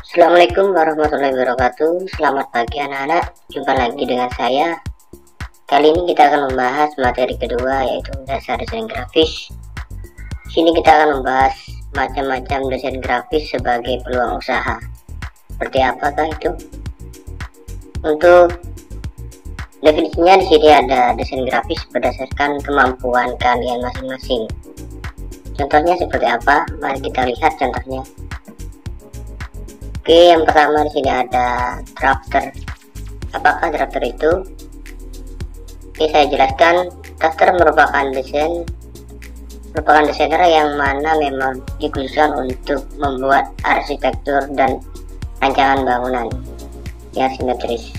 Assalamualaikum warahmatullahi wabarakatuh. Selamat pagi anak-anak. Jumpa lagi dengan saya. Kali ini kita akan membahas materi kedua, yaitu dasar desain grafis. Di sini kita akan membahas macam-macam desain grafis sebagai peluang usaha. Seperti apakah itu? Untuk definisinya di sini ada desain grafis berdasarkan kemampuan kalian masing-masing. Contohnya seperti apa? Mari kita lihat contohnya. Oke, yang pertama di sini ada drafter. Apakah drafter itu? Oke, saya jelaskan. Drafter merupakan desainer yang mana memang dikhususkan untuk membuat arsitektur dan rancangan bangunan yang simetris,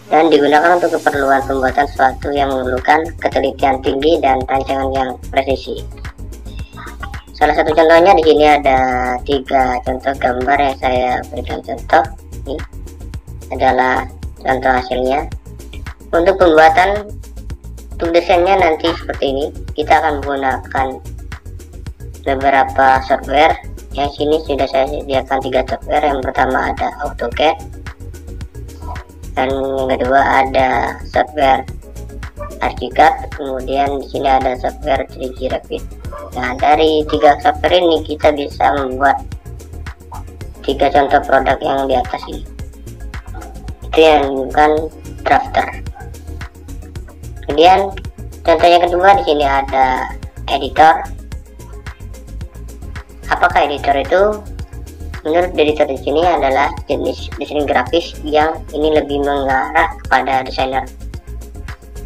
dan digunakan untuk keperluan pembuatan sesuatu yang memerlukan ketelitian tinggi dan rancangan yang presisi. Salah satu contohnya di sini ada 3 contoh gambar yang saya berikan contoh. Ini adalah contoh hasilnya. Untuk desainnya nanti seperti ini. Kita akan menggunakan beberapa software. Yang sini sudah saya sediakan 3 software. Yang pertama ada AutoCAD, dan yang kedua ada software Archicad, kemudian di sini ada software 3D Revit. Nah, dari 3 software ini kita bisa membuat 3 contoh produk yang di atas ini. Itu yang bukan drafter. Kemudian contoh yang kedua di sini ada editor. Apakah editor itu? Menurut editor di sini adalah jenis desain grafis yang ini lebih mengarah kepada desainer,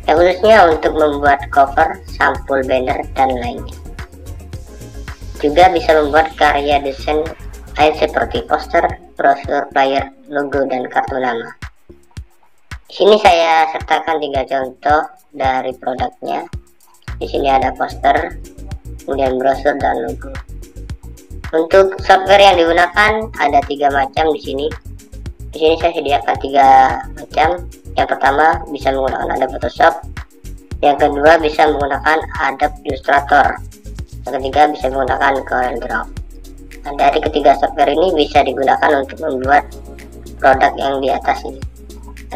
yang khususnya untuk membuat cover, sampul banner, dan lainnya. Juga bisa membuat karya desain lain seperti poster, brosur, flyer, logo, dan kartu nama. Di sini saya sertakan 3 contoh dari produknya. Di sini ada poster, kemudian brosur, dan logo. Untuk software yang digunakan ada 3 macam di sini. Di sini saya sediakan 3 macam. Yang pertama bisa menggunakan Adobe Photoshop. Yang kedua bisa menggunakan Adobe Illustrator. Yang ketiga bisa menggunakan CorelDRAW. Nah, dari ketiga software ini bisa digunakan untuk membuat produk yang di atas ini.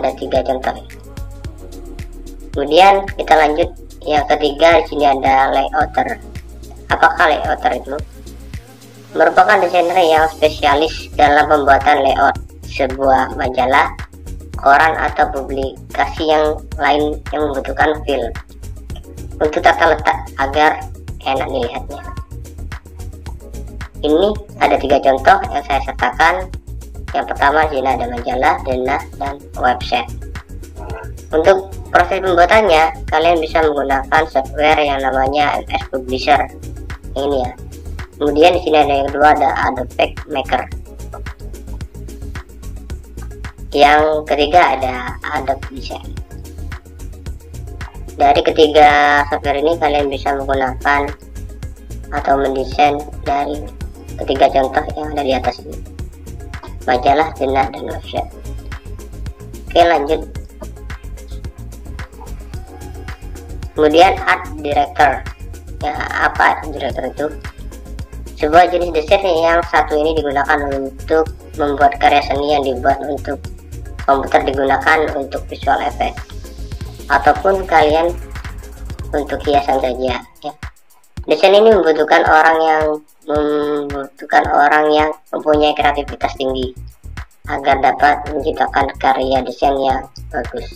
Ada 3 contoh. Kemudian kita lanjut. Yang ketiga di sini ada layouter. Apakah layouter itu? Merupakan desainer yang spesialis dalam pembuatan layout sebuah majalah, koran, atau publikasi yang lain yang membutuhkan feel untuk tata letak agar enak dilihatnya. Ini ada 3 contoh yang saya sertakan. Yang pertama sini ada majalah, denah, dan website. Untuk proses pembuatannya kalian bisa menggunakan software yang namanya MS Publisher ini ya. Kemudian di sini ada yang kedua ada Adobe PageMaker. Yang ketiga ada Adobe Design. Dari ketiga software ini kalian bisa menggunakan atau mendesain dari ketiga contoh yang ada di atas ini: majalah, denah, dan website. Oke, lanjut. Kemudian Art Director. Ya, apa Art Director itu? Sebuah jenis desain yang satu ini digunakan untuk membuat karya seni yang dibuat untuk komputer, digunakan untuk visual effect ataupun kalian untuk hiasan saja ya. Desain ini membutuhkan orang yang mempunyai kreativitas tinggi agar dapat menciptakan karya desain yang bagus.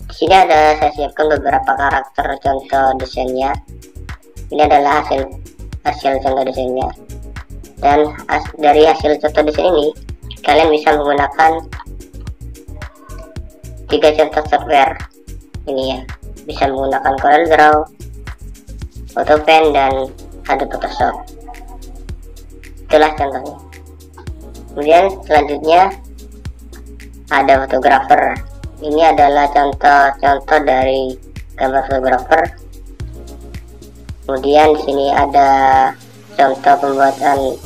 Di sini ada saya siapkan beberapa karakter contoh desainnya. Ini adalah hasil contoh desainnya, dan dari hasil contoh desain ini kalian bisa menggunakan 3 contoh software ini ya. Bisa menggunakan CorelDRAW, AutoPen, dan Adobe Photoshop. Itulah contohnya. Kemudian selanjutnya ada fotografer. Ini adalah contoh-contoh dari gambar fotografer. Kemudian di sini ada contoh pembuatan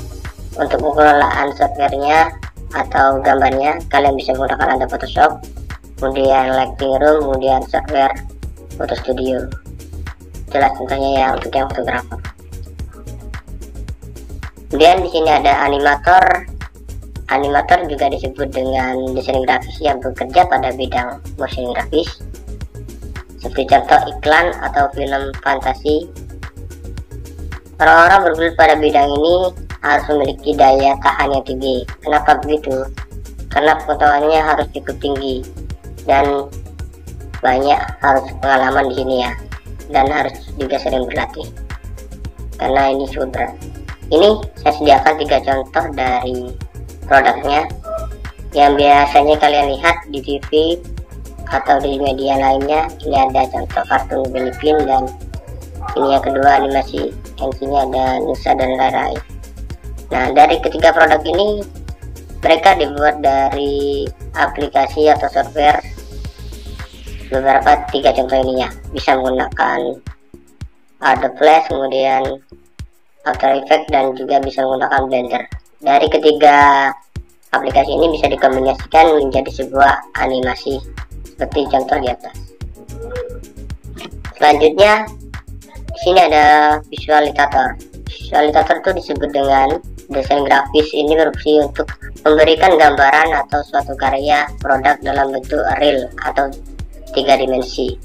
untuk pengelolaan softwarenya atau gambarnya. Kalian bisa menggunakan Adobe Photoshop, kemudian Lightroom, kemudian software Photo Studio. Itulah contohnya ya untuk yang fotografer. Kemudian di sini ada animator. Animator juga disebut dengan desain grafis yang bekerja pada bidang motion grafis, seperti contoh iklan atau film fantasi. Orang-orang bergelut pada bidang ini harus memiliki daya tahan yang tinggi. Kenapa begitu? Karena pengetahuannya harus cukup tinggi dan banyak harus pengalaman di sini ya, dan harus juga sering berlatih karena ini cukup berat. Ini saya sediakan 3 contoh dari produknya yang biasanya kalian lihat di TV atau di media lainnya. Ini ada contoh kartun Filipina, dan ini yang kedua animasi NC-nya ada Nusa dan Rai. Nah, dari ketiga produk ini mereka dibuat dari aplikasi atau software. Beberapa 3 contoh ini ya, bisa menggunakan Adobe Flash, kemudian After Effects, dan juga bisa menggunakan Blender. Dari ketiga aplikasi ini bisa dikombinasikan menjadi sebuah animasi seperti contoh di atas. Selanjutnya di sini ada visualisator. Visualisator itu disebut dengan desain grafis. Ini berfungsi untuk memberikan gambaran atau suatu karya produk dalam bentuk real atau 3 dimensi.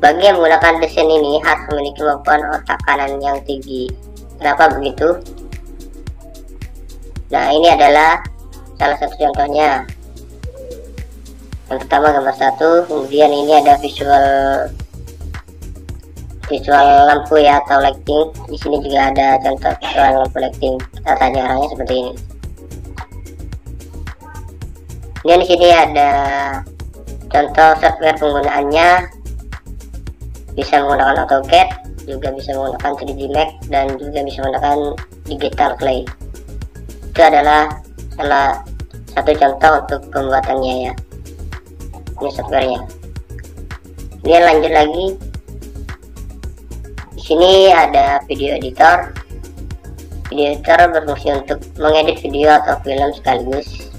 Bagi yang menggunakan desain ini harus memiliki kemampuan otak kanan yang tinggi. Kenapa begitu? Nah, ini adalah salah satu contohnya. Yang pertama gambar 1, kemudian ini ada visual lampu ya, atau lighting. Di sini juga ada contoh visual lampu lighting. Tata caranya seperti ini. Dan di sini ada contoh software penggunaannya. Bisa menggunakan AutoCAD, juga bisa menggunakan 3D Max, dan juga bisa menggunakan Digital Clay. Itu adalah salah satu contoh untuk pembuatannya ya. Ini softwarenya. Kemudian lanjut lagi. Di sini ada video editor. Video editor berfungsi untuk mengedit video atau film sekaligus,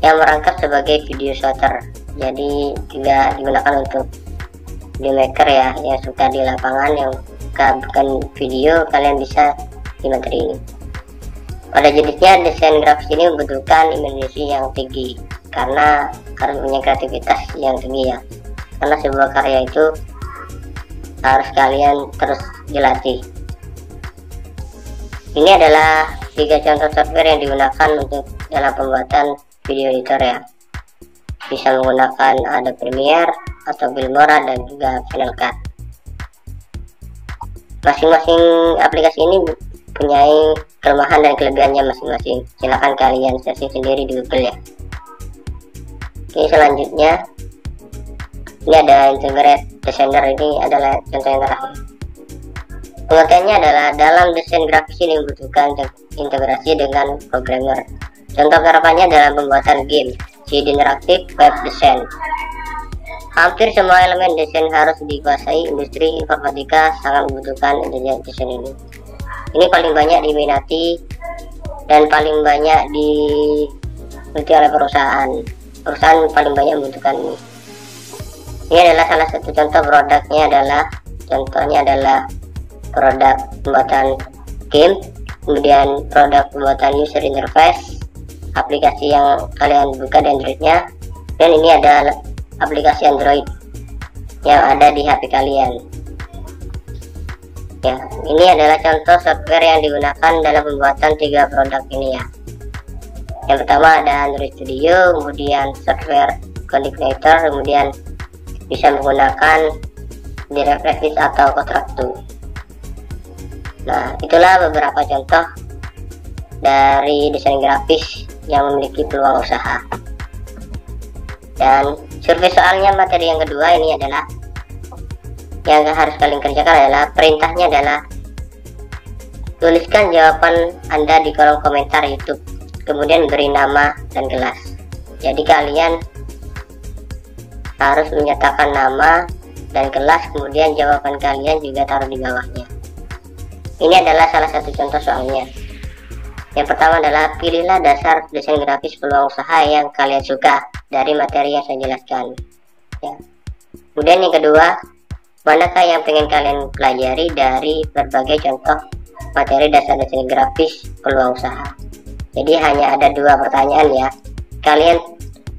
yang merangkap sebagai video shooter. Jadi juga digunakan untuk video maker ya, yang suka di lapangan, yang bukan video, kalian bisa di materi ini. Pada jenisnya desain grafis ini membutuhkan imajinasi yang tinggi karena harus punya kreativitas yang tinggi ya, karena sebuah karya itu harus kalian terus dilatih. Ini adalah 3 contoh software yang digunakan untuk dalam pembuatan video editor ya. Bisa menggunakan Adobe Premiere atau Filmora dan juga Final Cut. Masing-masing aplikasi ini punya kelemahan dan kelebihannya masing-masing. Silahkan kalian searching sendiri di Google ya. Oke, selanjutnya ini ada Integrate Designer. Ini adalah contoh yang terakhir. Pengertiannya adalah dalam desain grafis ini membutuhkan integrasi dengan programmer. Contoh penerapannya dalam pembuatan game, CD interaktif, web design. Hampir semua elemen desain harus dikuasai. Industri informatika sangat membutuhkan desain ini. Ini paling banyak diminati dan paling banyak dibutuhkan oleh perusahaan. Perusahaan paling banyak membutuhkan ini. Ini adalah salah satu contoh produknya contohnya adalah produk pembuatan game, kemudian produk pembuatan user interface, aplikasi yang kalian buka di Androidnya, dan ini ada aplikasi Android yang ada di HP kalian ya. Ini adalah contoh software yang digunakan dalam pembuatan 3 produk ini ya. Yang pertama ada Android Studio, kemudian software Coordinator, kemudian bisa menggunakan DirectX atau Constructor. Nah, itulah beberapa contoh dari desain grafis yang memiliki peluang usaha. Dan survei soalnya materi yang kedua ini adalah yang harus kalian kerjakan adalah perintahnya adalah tuliskan jawaban Anda di kolom komentar YouTube, kemudian beri nama dan kelas. Jadi kalian harus menyatakan nama dan kelas, kemudian jawaban kalian juga taruh di bawahnya. Ini adalah salah satu contoh soalnya. Yang pertama adalah pilihlah dasar desain grafis peluang usaha yang kalian suka dari materi yang saya jelaskan ya. Kemudian yang kedua, manakah yang pengen kalian pelajari dari berbagai contoh materi dasar desain grafis peluang usaha. Jadi hanya ada 2 pertanyaan ya. Kalian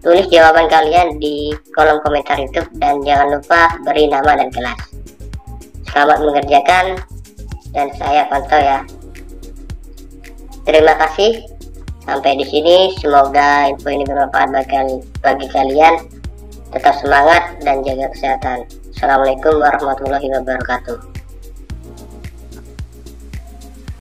tulis jawaban kalian di kolom komentar YouTube dan jangan lupa beri nama dan kelas. Selamat mengerjakan dan saya pantau ya. Terima kasih. Sampai di sini, semoga info ini bermanfaat bagi kalian. Tetap semangat dan jaga kesehatan. Assalamualaikum warahmatullahi wabarakatuh.